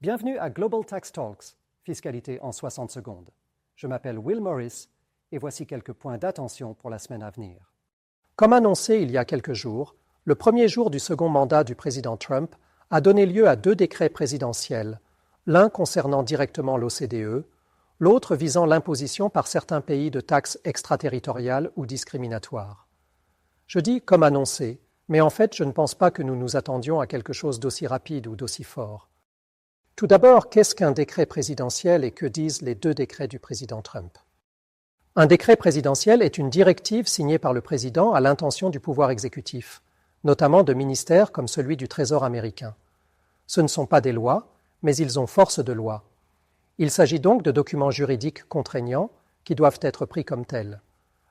Bienvenue à Global Tax Talks, fiscalité en 60 secondes. Je m'appelle Will Morris et voici quelques points d'attention pour la semaine à venir. Comme annoncé il y a quelques jours, le premier jour du second mandat du président Trump a donné lieu à 2 décrets présidentiels, l'un concernant directement l'OCDE, l'autre visant l'imposition par certains pays de taxes extraterritoriales ou discriminatoires. Je dis comme annoncé, mais en fait je ne pense pas que nous nous attendions à quelque chose d'aussi rapide ou d'aussi fort. Tout d'abord, qu'est-ce qu'un décret présidentiel et que disent les 2 décrets du président Trump? Un décret présidentiel est une directive signée par le président à l'intention du pouvoir exécutif, notamment de ministères comme celui du Trésor américain. Ce ne sont pas des lois, mais ils ont force de loi. Il s'agit donc de documents juridiques contraignants qui doivent être pris comme tels.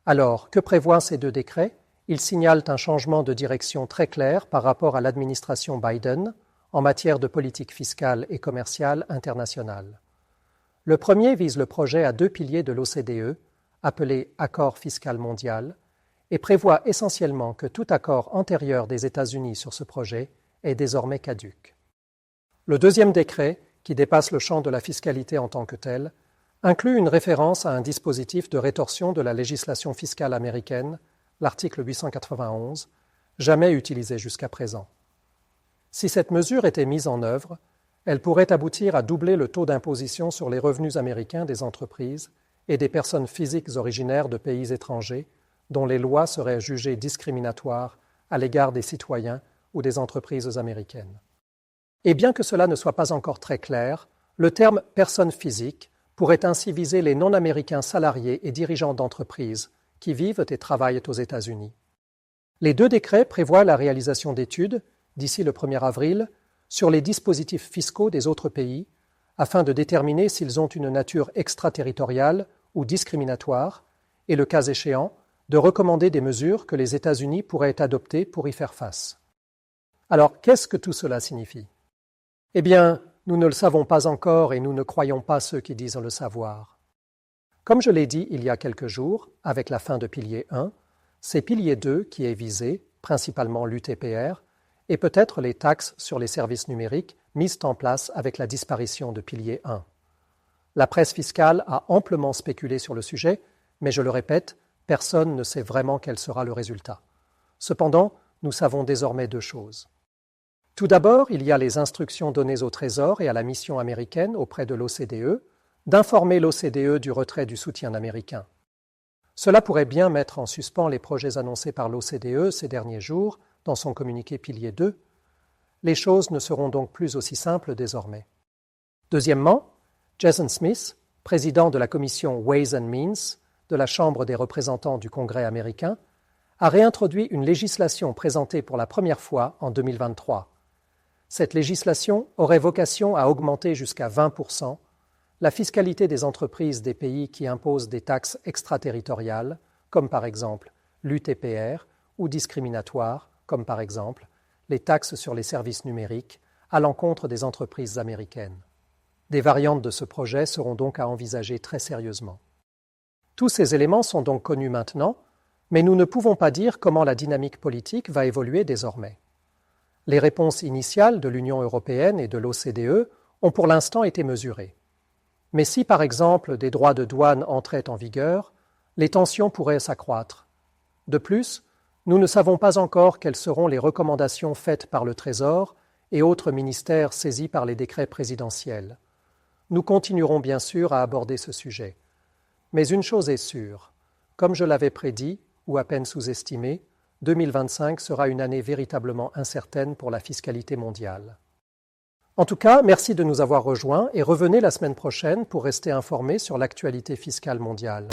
Alors, que prévoient ces 2 décrets? Ils signalent un changement de direction très clair par rapport à l'administration Biden en matière de politique fiscale et commerciale internationale. Le premier vise le projet à 2 piliers de l'OCDE, appelé Accord fiscal mondial, et prévoit essentiellement que tout accord antérieur des États-Unis sur ce projet est désormais caduc. Le deuxième décret, qui dépasse le champ de la fiscalité en tant que tel, inclut une référence à un dispositif de rétorsion de la législation fiscale américaine, l'article 891, jamais utilisé jusqu'à présent. Si cette mesure était mise en œuvre, elle pourrait aboutir à doubler le taux d'imposition sur les revenus américains des entreprises et des personnes physiques originaires de pays étrangers dont les lois seraient jugées discriminatoires à l'égard des citoyens ou des entreprises américaines. Et bien que cela ne soit pas encore très clair, le terme « personne physique » pourrait ainsi viser les non-américains salariés et dirigeants d'entreprises qui vivent et travaillent aux États-Unis. Les 2 décrets prévoient la réalisation d'études, d'ici le 1er avril, sur les dispositifs fiscaux des autres pays, afin de déterminer s'ils ont une nature extraterritoriale ou discriminatoire, et le cas échéant, de recommander des mesures que les États-Unis pourraient adopter pour y faire face. Alors, qu'est-ce que tout cela signifie? Eh bien, nous ne le savons pas encore et nous ne croyons pas ceux qui disent le savoir. Comme je l'ai dit il y a quelques jours, avec la fin de pilier 1, c'est pilier 2 qui est visé, principalement l'UTPR, et peut-être les taxes sur les services numériques mises en place avec la disparition de pilier 1. La presse fiscale a amplement spéculé sur le sujet, mais je le répète, personne ne sait vraiment quel sera le résultat. Cependant, nous savons désormais 2 choses. Tout d'abord, il y a les instructions données au Trésor et à la mission américaine auprès de l'OCDE d'informer l'OCDE du retrait du soutien américain. Cela pourrait bien mettre en suspens les projets annoncés par l'OCDE ces derniers jours dans son communiqué pilier 2. Les choses ne seront donc plus aussi simples désormais. Deuxièmement, Jason Smith, président de la commission Ways and Means de la Chambre des représentants du Congrès américain, a réintroduit une législation présentée pour la première fois en 2023. Cette législation aurait vocation à augmenter jusqu'à 20% la fiscalité des entreprises des pays qui imposent des taxes extraterritoriales, comme par exemple l'UTPR, ou discriminatoires, comme par exemple les taxes sur les services numériques, à l'encontre des entreprises américaines. Des variantes de ce projet seront donc à envisager très sérieusement. Tous ces éléments sont donc connus maintenant, mais nous ne pouvons pas dire comment la dynamique politique va évoluer désormais. Les réponses initiales de l'Union européenne et de l'OCDE ont pour l'instant été mesurées. Mais si, par exemple, des droits de douane entraient en vigueur, les tensions pourraient s'accroître. De plus, nous ne savons pas encore quelles seront les recommandations faites par le Trésor et autres ministères saisis par les décrets présidentiels. Nous continuerons bien sûr à aborder ce sujet. Mais une chose est sûre, comme je l'avais prédit, ou à peine sous-estimé, 2025 sera une année véritablement incertaine pour la fiscalité mondiale. En tout cas, merci de nous avoir rejoints et revenez la semaine prochaine pour rester informés sur l'actualité fiscale mondiale.